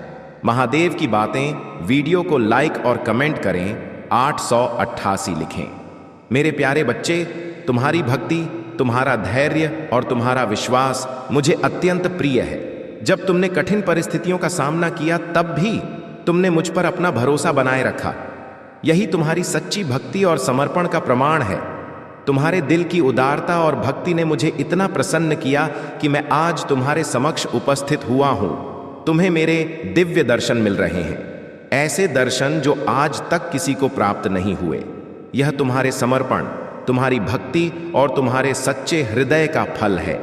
महादेव की बातें वीडियो को लाइक और कमेंट करें, 888 लिखें। मेरे प्यारे बच्चे, तुम्हारी भक्ति, तुम्हारा धैर्य और तुम्हारा विश्वास मुझे अत्यंत प्रिय है। जब तुमने कठिन परिस्थितियों का सामना किया तब भी तुमने मुझ पर अपना भरोसा बनाए रखा। यही तुम्हारी सच्ची भक्ति और समर्पण का प्रमाण है। तुम्हारे दिल की उदारता और भक्ति ने मुझे इतना प्रसन्न किया कि मैं आज तुम्हारे समक्ष उपस्थित हुआ हूं। तुम्हें मेरे दिव्य दर्शन मिल रहे हैं, ऐसे दर्शन जो आज तक किसी को प्राप्त नहीं हुए। यह तुम्हारे समर्पण, तुम्हारी भक्ति और तुम्हारे सच्चे हृदय का फल है।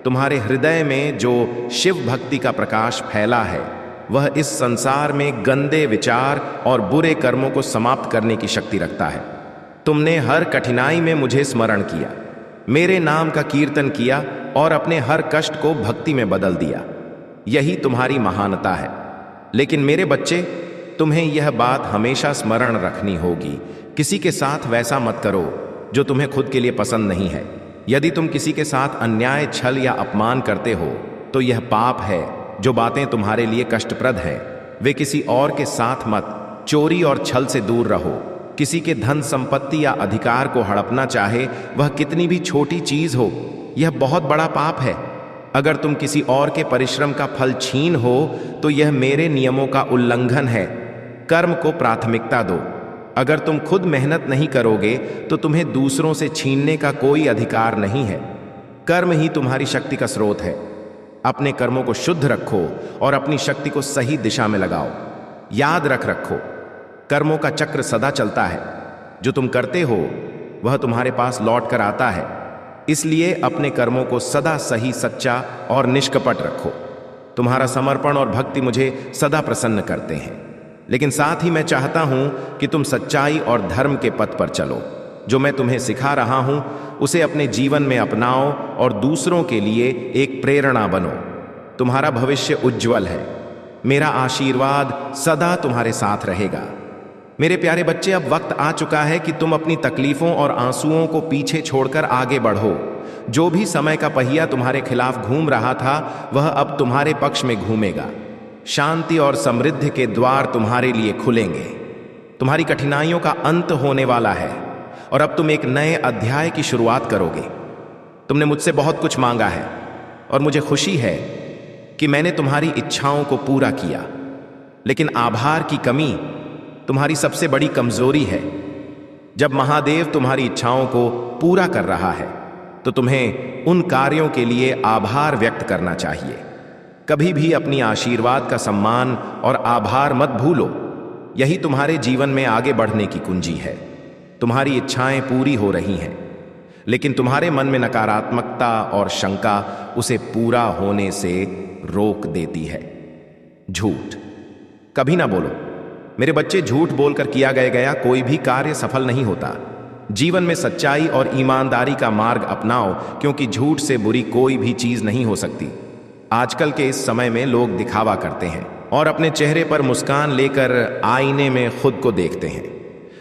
तुम्हारे हृदय में जो शिव भक्ति का प्रकाश फैला है, वह इस संसार में गंदे विचार और बुरे कर्मों को समाप्त करने की शक्ति रखता है। तुमने हर कठिनाई में मुझे स्मरण किया, मेरे नाम का कीर्तन किया और अपने हर कष्ट को भक्ति में बदल दिया। यही तुम्हारी महानता है। लेकिन मेरे बच्चे, तुम्हें यह बात हमेशा स्मरण रखनी होगी, किसी के साथ वैसा मत करो जो तुम्हें खुद के लिए पसंद नहीं है। यदि तुम किसी के साथ अन्याय, छल या अपमान करते हो तो यह पाप है। जो बातें तुम्हारे लिए कष्टप्रद हैं, वे किसी और के साथ मत। चोरी और छल से दूर रहो। किसी के धन, संपत्ति या अधिकार को हड़पना, चाहे वह कितनी भी छोटी चीज हो, यह बहुत बड़ा पाप है। अगर तुम किसी और के परिश्रम का फल छीन हो तो यह मेरे नियमों का उल्लंघन है। कर्म को प्राथमिकता दो, अगर तुम खुद मेहनत नहीं करोगे तो तुम्हें दूसरों से छीनने का कोई अधिकार नहीं है। कर्म ही तुम्हारी शक्ति का स्रोत है। अपने कर्मों को शुद्ध रखो और अपनी शक्ति को सही दिशा में लगाओ। याद रखो, कर्मों का चक्र सदा चलता है। जो तुम करते हो वह तुम्हारे पास लौट कर आता है। इसलिए अपने कर्मों को सदा सही, सच्चा और निष्कपट रखो। तुम्हारा समर्पण और भक्ति मुझे सदा प्रसन्न करते हैं। लेकिन साथ ही मैं चाहता हूं कि तुम सच्चाई और धर्म के पथ पर चलो। जो मैं तुम्हें सिखा रहा हूं उसे अपने जीवन में अपनाओ और दूसरों के लिए एक प्रेरणा बनो। तुम्हारा भविष्य उज्जवल है। मेरा आशीर्वाद सदा तुम्हारे साथ रहेगा। मेरे प्यारे बच्चे, अब वक्त आ चुका है कि तुम अपनी तकलीफों और आंसुओं को पीछे छोड़कर आगे बढ़ो। जो भी समय का पहिया तुम्हारे खिलाफ घूम रहा था वह अब तुम्हारे पक्ष में घूमेगा। शांति और समृद्धि के द्वार तुम्हारे लिए खुलेंगे। तुम्हारी कठिनाइयों का अंत होने वाला है और अब तुम एक नए अध्याय की शुरुआत करोगे। तुमने मुझसे बहुत कुछ मांगा है और मुझे खुशी है कि मैंने तुम्हारी इच्छाओं को पूरा किया। लेकिन आभार की कमी तुम्हारी सबसे बड़ी कमजोरी है। जब महादेव तुम्हारी इच्छाओं को पूरा कर रहा है तो तुम्हें उन कार्यों के लिए आभार व्यक्त करना चाहिए। कभी भी अपनी आशीर्वाद का सम्मान और आभार मत भूलो। यही तुम्हारे जीवन में आगे बढ़ने की कुंजी है। तुम्हारी इच्छाएं पूरी हो रही हैं, लेकिन तुम्हारे मन में नकारात्मकता और शंका उसे पूरा होने से रोक देती है। झूठ कभी ना बोलो। मेरे बच्चे, झूठ बोलकर किया गया कोई भी कार्य सफल नहीं होता। जीवन में सच्चाई और ईमानदारी का मार्ग अपनाओ, क्योंकि झूठ से बुरी कोई भी चीज नहीं हो सकती। आजकल के इस समय में लोग दिखावा करते हैं और अपने चेहरे पर मुस्कान लेकर आईने में खुद को देखते हैं,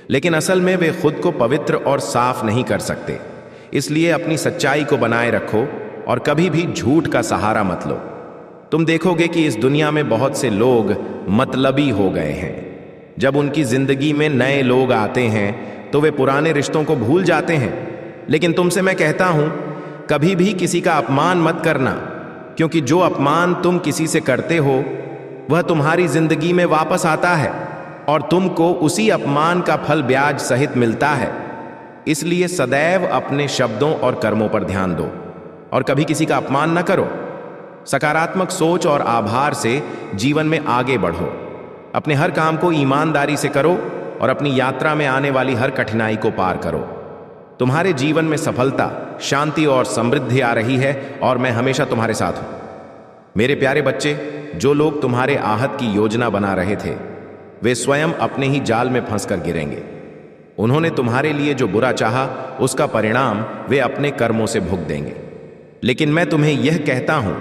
लेकिन असल में वे खुद को पवित्र और साफ नहीं कर सकते। इसलिए अपनी सच्चाई को बनाए रखो और कभी भी झूठ का सहारा मत लो। तुम देखोगे कि इस दुनिया में बहुत से लोग मतलबी हो गए हैं। जब उनकी जिंदगी में नए लोग आते हैं तो वे पुराने रिश्तों को भूल जाते हैं। लेकिन तुमसे मैं कहता हूं, कभी भी किसी का अपमान मत करना, क्योंकि जो अपमान तुम किसी से करते हो वह तुम्हारी जिंदगी में वापस आता है और तुमको उसी अपमान का फल ब्याज सहित मिलता है। इसलिए सदैव अपने शब्दों और कर्मों पर ध्यान दो और कभी किसी का अपमान न करो। सकारात्मक सोच और आभार से जीवन में आगे बढ़ो। अपने हर काम को ईमानदारी से करो और अपनी यात्रा में आने वाली हर कठिनाई को पार करो। तुम्हारे जीवन में सफलता, शांति और समृद्धि आ रही है और मैं हमेशा तुम्हारे साथ हूं। मेरे प्यारे बच्चे, जो लोग तुम्हारे आहत की योजना बना रहे थे वे स्वयं अपने ही जाल में फंसकर गिरेंगे। उन्होंने तुम्हारे लिए जो बुरा चाहा उसका परिणाम वे अपने कर्मों से भुगत देंगे। लेकिन मैं तुम्हें यह कहता हूं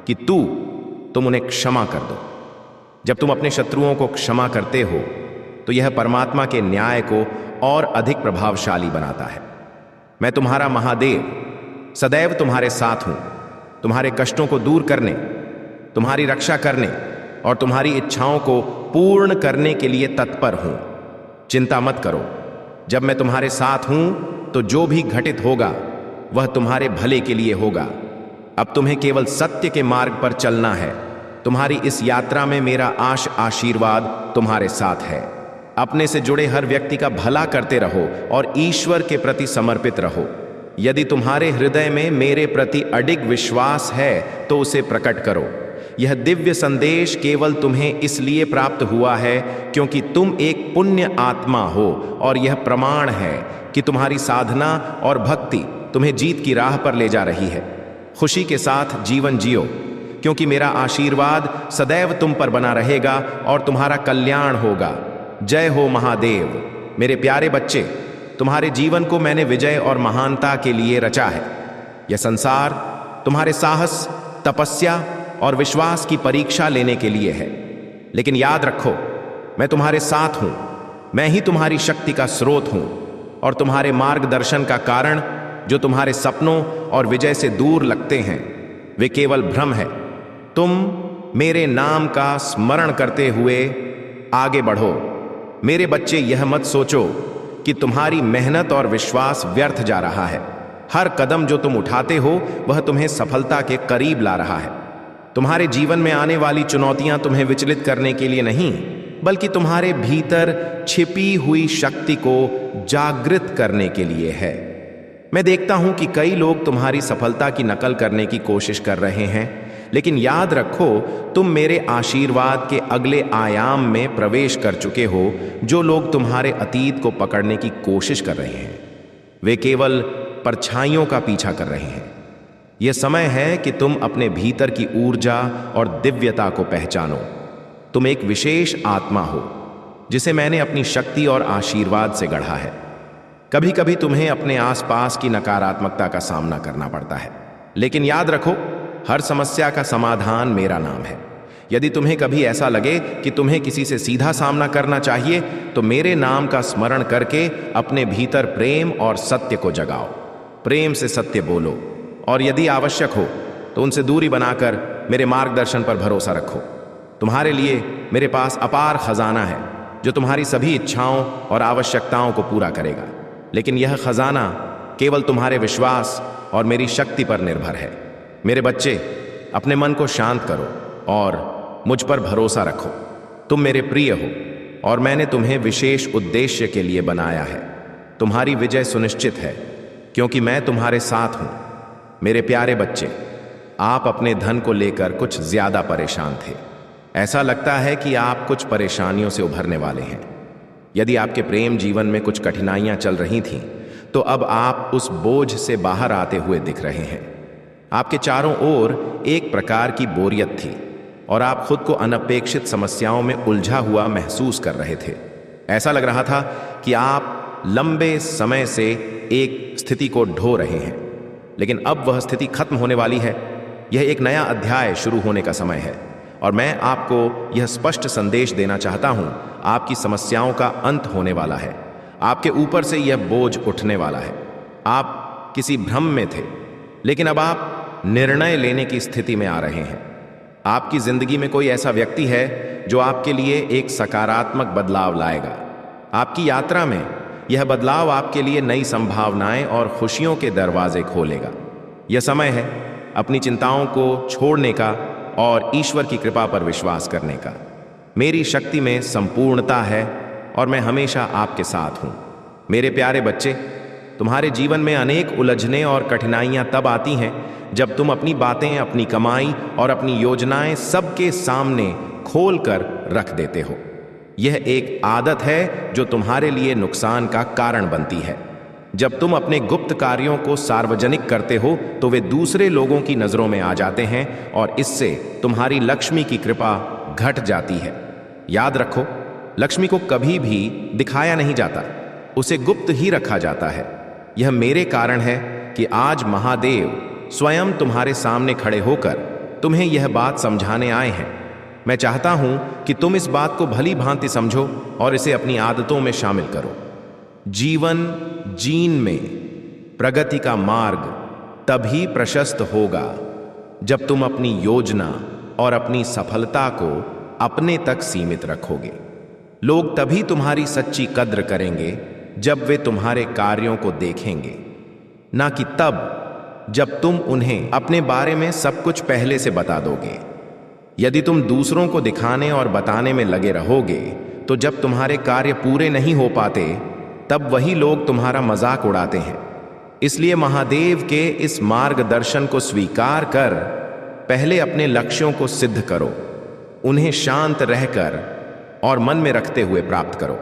कि तुम उन्हें क्षमा कर दो। जब तुम अपने शत्रुओं को क्षमा करते हो तो यह परमात्मा के न्याय को और अधिक प्रभावशाली बनाता है। मैं तुम्हारा महादेव सदैव तुम्हारे साथ हूं, तुम्हारे कष्टों को दूर करने, तुम्हारी रक्षा करने और तुम्हारी इच्छाओं को पूर्ण करने के लिए तत्पर हूं। चिंता मत करो, जब मैं तुम्हारे साथ हूं तो जो भी घटित होगा वह तुम्हारे भले के लिए होगा। अब तुम्हें केवल सत्य के मार्ग पर चलना है। तुम्हारी इस यात्रा में मेरा आशीर्वाद तुम्हारे साथ है। अपने से जुड़े हर व्यक्ति का भला करते रहो और ईश्वर के प्रति समर्पित रहो। यदि तुम्हारे हृदय में मेरे प्रति अडिग विश्वास है तो उसे प्रकट करो। यह दिव्य संदेश केवल तुम्हें इसलिए प्राप्त हुआ है क्योंकि तुम एक पुण्य आत्मा हो और यह प्रमाण है कि तुम्हारी साधना और भक्ति तुम्हें जीत की राह पर ले जा रही है। खुशी के साथ जीवन जियो, क्योंकि मेरा आशीर्वाद सदैव तुम पर बना रहेगा और तुम्हारा कल्याण होगा। जय हो महादेव। मेरे प्यारे बच्चे, तुम्हारे जीवन को मैंने विजय और महानता के लिए रचा है। यह संसार तुम्हारे साहस, तपस्या और विश्वास की परीक्षा लेने के लिए है। लेकिन याद रखो, मैं तुम्हारे साथ हूं। मैं ही तुम्हारी शक्ति का स्रोत हूं और तुम्हारे मार्गदर्शन का कारण। जो तुम्हारे सपनों और विजय से दूर लगते हैं वे केवल भ्रम है। तुम मेरे नाम का स्मरण करते हुए आगे बढ़ो। मेरे बच्चे, यह मत सोचो कि तुम्हारी मेहनत और विश्वास व्यर्थ जा रहा है। हर कदम जो तुम उठाते हो वह तुम्हें सफलता के करीब ला रहा है। तुम्हारे जीवन में आने वाली चुनौतियां तुम्हें विचलित करने के लिए नहीं बल्कि तुम्हारे भीतर छिपी हुई शक्ति को जागृत करने के लिए है। मैं देखता हूं कि कई लोग तुम्हारी सफलता की नकल करने की कोशिश कर रहे हैं, लेकिन याद रखो, तुम मेरे आशीर्वाद के अगले आयाम में प्रवेश कर चुके हो। जो लोग तुम्हारे अतीत को पकड़ने की कोशिश कर रहे हैं, वे केवल परछाइयों का पीछा कर रहे हैं। यह समय है कि तुम अपने भीतर की ऊर्जा और दिव्यता को पहचानो। तुम एक विशेष आत्मा हो जिसे मैंने अपनी शक्ति और आशीर्वाद से गढ़ा है। कभी कभी तुम्हें अपने आसपास की नकारात्मकता का सामना करना पड़ता है, लेकिन याद रखो, हर समस्या का समाधान मेरा नाम है। यदि तुम्हें कभी ऐसा लगे कि तुम्हें किसी से सीधा सामना करना चाहिए, तो मेरे नाम का स्मरण करके अपने भीतर प्रेम और सत्य को जगाओ। प्रेम से सत्य बोलो, और यदि आवश्यक हो तो उनसे दूरी बनाकर मेरे मार्गदर्शन पर भरोसा रखो। तुम्हारे लिए मेरे पास अपार खजाना है जो तुम्हारी सभी इच्छाओं और आवश्यकताओं को पूरा करेगा, लेकिन यह खजाना केवल तुम्हारे विश्वास और मेरी शक्ति पर निर्भर है। मेरे बच्चे, अपने मन को शांत करो और मुझ पर भरोसा रखो। तुम मेरे प्रिय हो और मैंने तुम्हें विशेष उद्देश्य के लिए बनाया है। तुम्हारी विजय सुनिश्चित है क्योंकि मैं तुम्हारे साथ हूं। मेरे प्यारे बच्चे, आप अपने धन को लेकर कुछ ज्यादा परेशान थे। ऐसा लगता है कि आप कुछ परेशानियों से उभरने वाले हैं। यदि आपके प्रेम जीवन में कुछ कठिनाइयां चल रही थीं, तो अब आप उस बोझ से बाहर आते हुए दिख रहे हैं। आपके चारों ओर एक प्रकार की बोरियत थी और आप खुद को अनपेक्षित समस्याओं में उलझा हुआ महसूस कर रहे थे। ऐसा लग रहा था कि आप लंबे समय से एक स्थिति को ढो रहे हैं, लेकिन अब वह स्थिति खत्म होने वाली है। यह एक नया अध्याय शुरू होने का समय है और मैं आपको यह स्पष्ट संदेश देना चाहता हूं, आपकी समस्याओं का अंत होने वाला है। आपके ऊपर से यह बोझ उठने वाला है। आप किसी भ्रम में थे, लेकिन अब आप निर्णय लेने की स्थिति में आ रहे हैं। आपकी जिंदगी में कोई ऐसा व्यक्ति है जो आपके लिए एक सकारात्मक बदलाव लाएगा। आपकी यात्रा में यह बदलाव आपके लिए नई संभावनाएं और खुशियों के दरवाजे खोलेगा। यह समय है अपनी चिंताओं को छोड़ने का और ईश्वर की कृपा पर विश्वास करने का। मेरी शक्ति में संपूर्णता है और मैं हमेशा आपके साथ हूं। मेरे प्यारे बच्चे, तुम्हारे जीवन में अनेक उलझनें और कठिनाइयां तब आती हैं जब तुम अपनी बातें, अपनी कमाई और अपनी योजनाएं सबके सामने खोल कर रख देते हो। यह एक आदत है जो तुम्हारे लिए नुकसान का कारण बनती है। जब तुम अपने गुप्त कार्यों को सार्वजनिक करते हो तो वे दूसरे लोगों की नजरों में आ जाते हैं और इससे तुम्हारी लक्ष्मी की कृपा घट जाती है। याद रखो, लक्ष्मी को कभी भी दिखाया नहीं जाता, उसे गुप्त ही रखा जाता है। यह मेरे कारण है कि आज महादेव स्वयं तुम्हारे सामने खड़े होकर तुम्हें यह बात समझाने आए हैं। मैं चाहता हूं कि तुम इस बात को भली भांति समझो और इसे अपनी आदतों में शामिल करो। जीवन जीन में प्रगति का मार्ग तभी प्रशस्त होगा जब तुम अपनी योजना और अपनी सफलता को अपने तक सीमित रखोगे। लोग तभी तुम्हारी सच्ची कद्र करेंगे जब वे तुम्हारे कार्यों को देखेंगे, ना कि तब जब तुम उन्हें अपने बारे में सब कुछ पहले से बता दोगे। यदि तुम दूसरों को दिखाने और बताने में लगे रहोगे, तो जब तुम्हारे कार्य पूरे नहीं हो पाते, तब वही लोग तुम्हारा मजाक उड़ाते हैं। इसलिए महादेव के इस मार्गदर्शन को स्वीकार कर पहले अपने लक्ष्यों को सिद्ध करो। उन्हें शांत रहकर और मन में रखते हुए प्राप्त करो।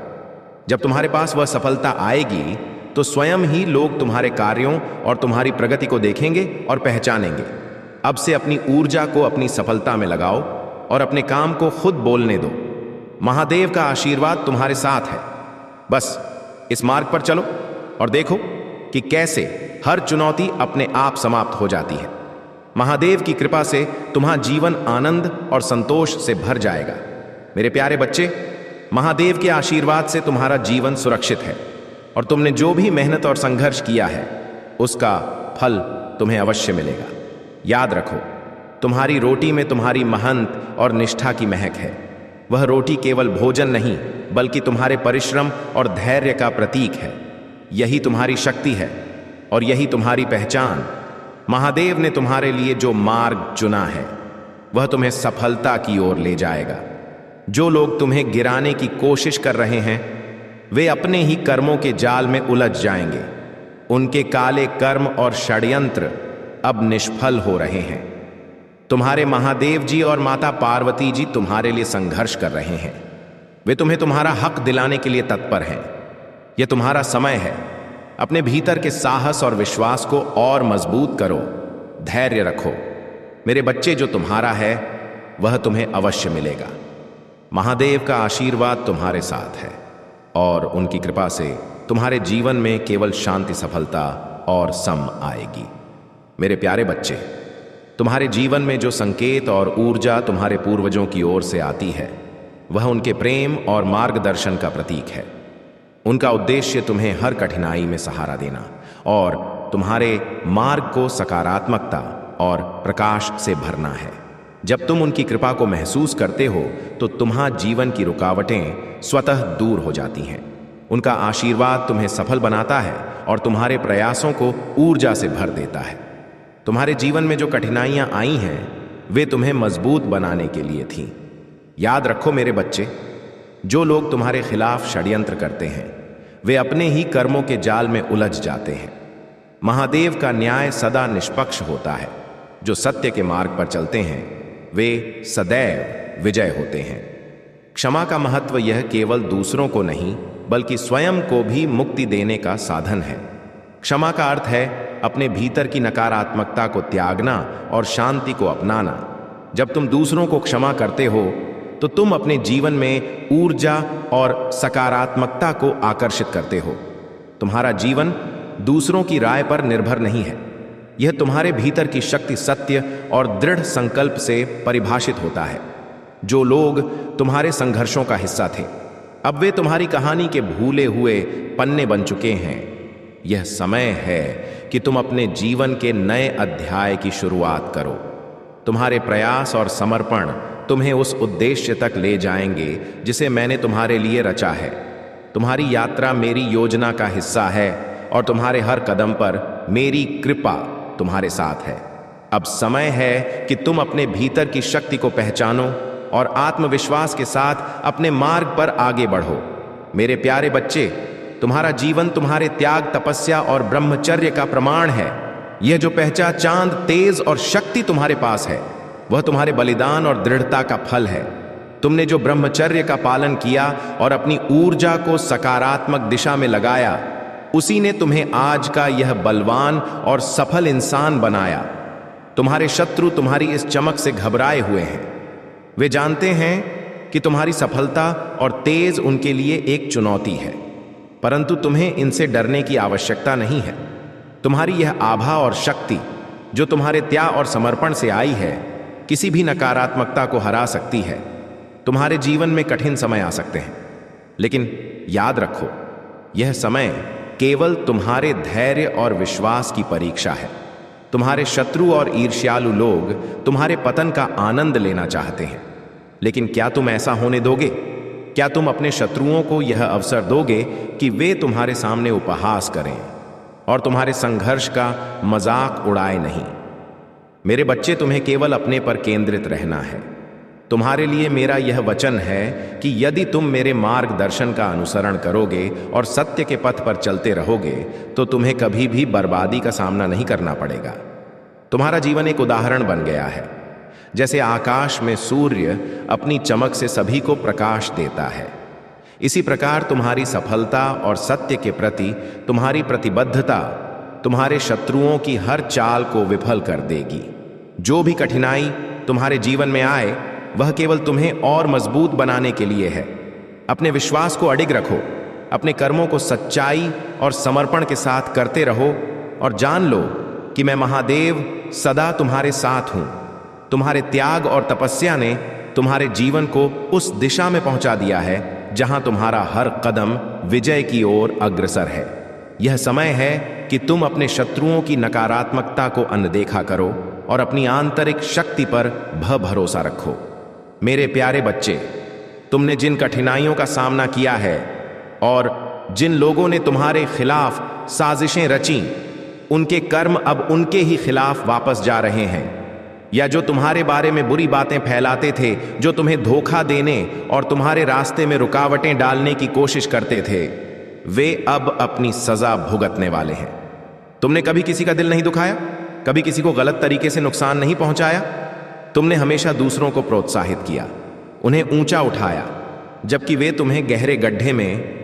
जब तुम्हारे पास वह सफलता आएगी तो स्वयं ही लोग तुम्हारे कार्यों और तुम्हारी प्रगति को देखेंगे और पहचानेंगे। अब से अपनी ऊर्जा को अपनी सफलता में लगाओ और अपने काम को खुद बोलने दो। महादेव का आशीर्वाद तुम्हारे साथ है। बस इस मार्ग पर चलो और देखो कि कैसे हर चुनौती अपने आप समाप्त हो जाती है। महादेव की कृपा से तुम्हारा जीवन आनंद और संतोष से भर जाएगा। मेरे प्यारे बच्चे, महादेव के आशीर्वाद से तुम्हारा जीवन सुरक्षित है और तुमने जो भी मेहनत और संघर्ष किया है उसका फल तुम्हें अवश्य मिलेगा। याद रखो, तुम्हारी रोटी में तुम्हारी महंत और निष्ठा की महक है। वह रोटी केवल भोजन नहीं बल्कि तुम्हारे परिश्रम और धैर्य का प्रतीक है। यही तुम्हारी शक्ति है और यही तुम्हारी पहचान। महादेव ने तुम्हारे लिए जो मार्ग चुना है वह तुम्हें सफलता की ओर ले जाएगा। जो लोग तुम्हें गिराने की कोशिश कर रहे हैं वे अपने ही कर्मों के जाल में उलझ जाएंगे। उनके काले कर्म और षड्यंत्र अब निष्फल हो रहे हैं। तुम्हारे महादेव जी और माता पार्वती जी तुम्हारे लिए संघर्ष कर रहे हैं। वे तुम्हें तुम्हारा हक दिलाने के लिए तत्पर हैं। यह तुम्हारा समय है। अपने भीतर के साहस और विश्वास को और मजबूत करो, धैर्य रखो। मेरे बच्चे, जो तुम्हारा है वह तुम्हें अवश्य मिलेगा। महादेव का आशीर्वाद तुम्हारे साथ है और उनकी कृपा से तुम्हारे जीवन में केवल शांति, सफलता और सम आएगी। मेरे प्यारे बच्चे, तुम्हारे जीवन में जो संकेत और ऊर्जा तुम्हारे पूर्वजों की ओर से आती है वह उनके प्रेम और मार्गदर्शन का प्रतीक है। उनका उद्देश्य तुम्हें हर कठिनाई में सहारा देना और तुम्हारे मार्ग को सकारात्मकता और प्रकाश से भरना है। जब तुम उनकी कृपा को महसूस करते हो तो तुम्हारे जीवन की रुकावटें स्वतः दूर हो जाती हैं। उनका आशीर्वाद तुम्हें सफल बनाता है और तुम्हारे प्रयासों को ऊर्जा से भर देता है। तुम्हारे जीवन में जो कठिनाइयां आई हैं वे तुम्हें मजबूत बनाने के लिए थीं। याद रखो मेरे बच्चे, जो लोग तुम्हारे खिलाफ षड्यंत्र करते हैं वे अपने ही कर्मों के जाल में उलझ जाते हैं। महादेव का न्याय सदा निष्पक्ष होता है। जो सत्य के मार्ग पर चलते हैं वे सदैव विजय होते हैं। क्षमा का महत्व यह केवल दूसरों को नहीं बल्कि स्वयं को भी मुक्ति देने का साधन है। क्षमा का अर्थ है अपने भीतर की नकारात्मकता को त्यागना और शांति को अपनाना। जब तुम दूसरों को क्षमा करते हो तो तुम अपने जीवन में ऊर्जा और सकारात्मकता को आकर्षित करते हो। तुम्हारा जीवन दूसरों की राय पर निर्भर नहीं है। यह तुम्हारे भीतर की शक्ति, सत्य और दृढ़ संकल्प से परिभाषित होता है। जो लोग तुम्हारे संघर्षों का हिस्सा थे अब वे तुम्हारी कहानी के भूले हुए पन्ने बन चुके हैं। यह समय है कि तुम अपने जीवन के नए अध्याय की शुरुआत करो। तुम्हारे प्रयास और समर्पण तुम्हें उस उद्देश्य तक ले जाएंगे जिसे मैंने तुम्हारे लिए रचा है। तुम्हारी यात्रा मेरी योजना का हिस्सा है और तुम्हारे हर कदम पर मेरी कृपा तुम्हारे साथ है। अब समय है कि तुम अपने भीतर की शक्ति को पहचानो और आत्मविश्वास के साथ अपने मार्ग पर आगे बढ़ो। मेरे प्यारे बच्चे, तुम्हारा जीवन तुम्हारे त्याग, तपस्या और ब्रह्मचर्य का प्रमाण है। यह जो पहचान, तेज और शक्ति तुम्हारे पास है वह तुम्हारे बलिदान और दृढ़ता का फल है। तुमने जो ब्रह्मचर्य का पालन किया और अपनी ऊर्जा को सकारात्मक दिशा में लगाया उसी ने तुम्हें आज का यह बलवान और सफल इंसान बनाया। तुम्हारे शत्रु तुम्हारी इस चमक से घबराए हुए हैं। वे जानते हैं कि तुम्हारी सफलता और तेज उनके लिए एक चुनौती है, परंतु तुम्हें इनसे डरने की आवश्यकता नहीं है। तुम्हारी यह आभा और शक्ति जो तुम्हारे त्याग और समर्पण से आई है किसी भी नकारात्मकता को हरा सकती है। तुम्हारे जीवन में कठिन समय आ सकते हैं, लेकिन याद रखो यह समय केवल तुम्हारे धैर्य और विश्वास की परीक्षा है। तुम्हारे शत्रु और ईर्ष्यालु लोग तुम्हारे पतन का आनंद लेना चाहते हैं, लेकिन क्या तुम ऐसा होने दोगे? क्या तुम अपने शत्रुओं को यह अवसर दोगे कि वे तुम्हारे सामने उपहास करें और तुम्हारे संघर्ष का मजाक उड़ाए नहीं? मेरे बच्चे, तुम्हें केवल अपने पर केंद्रित रहना है। तुम्हारे लिए मेरा यह वचन है कि यदि तुम मेरे मार्गदर्शन का अनुसरण करोगे और सत्य के पथ पर चलते रहोगे तो तुम्हें कभी भी बर्बादी का सामना नहीं करना पड़ेगा। तुम्हारा जीवन एक उदाहरण बन गया है। जैसे आकाश में सूर्य अपनी चमक से सभी को प्रकाश देता है, इसी प्रकार तुम्हारी सफलता और सत्य के प्रति तुम्हारी प्रतिबद्धता तुम्हारे शत्रुओं की हर चाल को विफल कर देगी। जो भी कठिनाई तुम्हारे जीवन में आए वह केवल तुम्हें और मजबूत बनाने के लिए है। अपने विश्वास को अडिग रखो, अपने कर्मों को सच्चाई और समर्पण के साथ करते रहो और जान लो कि मैं महादेव सदा तुम्हारे साथ हूं। तुम्हारे त्याग और तपस्या ने तुम्हारे जीवन को उस दिशा में पहुंचा दिया है जहां तुम्हारा हर कदम विजय की ओर अग्रसर है। यह समय है कि तुम अपने शत्रुओं की नकारात्मकता को अनदेखा करो और अपनी आंतरिक शक्ति पर भरोसा रखो। मेरे प्यारे बच्चे, तुमने जिन कठिनाइयों का सामना किया है और जिन लोगों ने तुम्हारे खिलाफ साजिशें रची, उनके कर्म अब उनके ही खिलाफ वापस जा रहे हैं। या जो तुम्हारे बारे में बुरी बातें फैलाते थे, जो तुम्हें धोखा देने और तुम्हारे रास्ते में रुकावटें डालने की कोशिश करते थे, वे अब अपनी सजा भुगतने वाले हैं। तुमने कभी किसी का दिल नहीं दुखाया, कभी किसी को गलत तरीके से नुकसान नहीं पहुंचाया। तुमने हमेशा दूसरों को प्रोत्साहित किया, उन्हें ऊंचा उठाया, जबकि वे तुम्हें गहरे गड्ढे में